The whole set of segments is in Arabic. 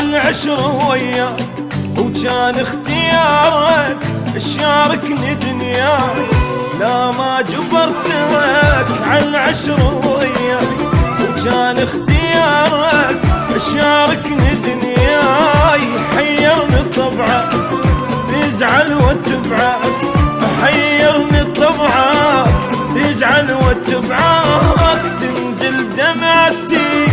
عالعشرة وياك، وكان اختيارك تشاركني دنياي. لا ما جبرتك عالعشرة وياك، وكان اختيارك تشاركني دنياي. حيرني طبعك تزعل وتبعك، حيرني طبعك تزعل وتبعك. تنزل دمعتي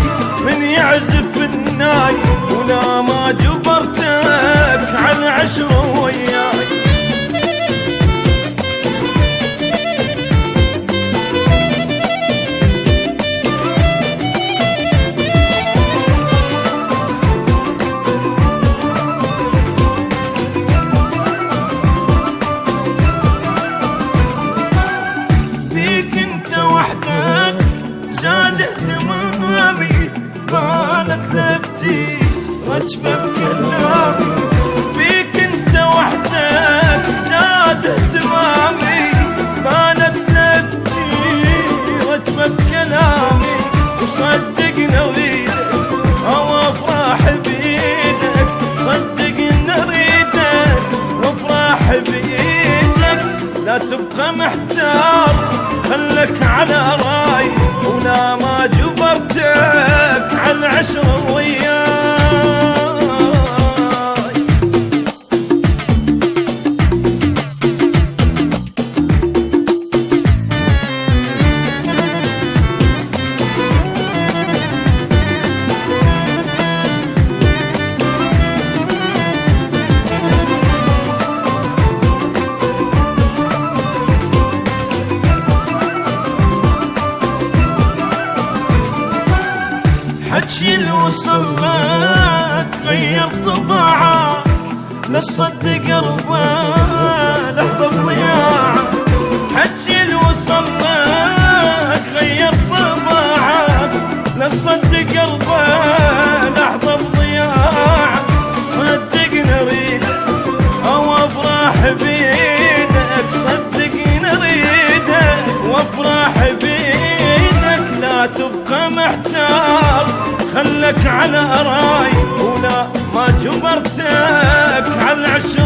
من يعزف الناي، ولا ما جبرتك عالعشرة وياي. زاد اهتمامي بانت لفتي رجبة بكلامي، فيك انت وحدك زاد اهتمامي بانت لفتي رجبة بكلامي. وصدقني اريدك او افرح بيدك، صدقني اريدك وافرح بيدك. لا تبقى محتار خلك على راي، ولا ما جبرتك عالعشرة وياي. حجي اللي وصل لك غير طباعك، لا تصدق قربه لحظة بضياعك. حجي اللي وصل لك غير طباعك، لا تصدق قربه لحظة بضياعك. صدقني اريدك او افرح بيدك، صدقني اريدك وافرح بيدك. لا تبقى محتار خلك على راي، ولا ما جبرتك عالعشرة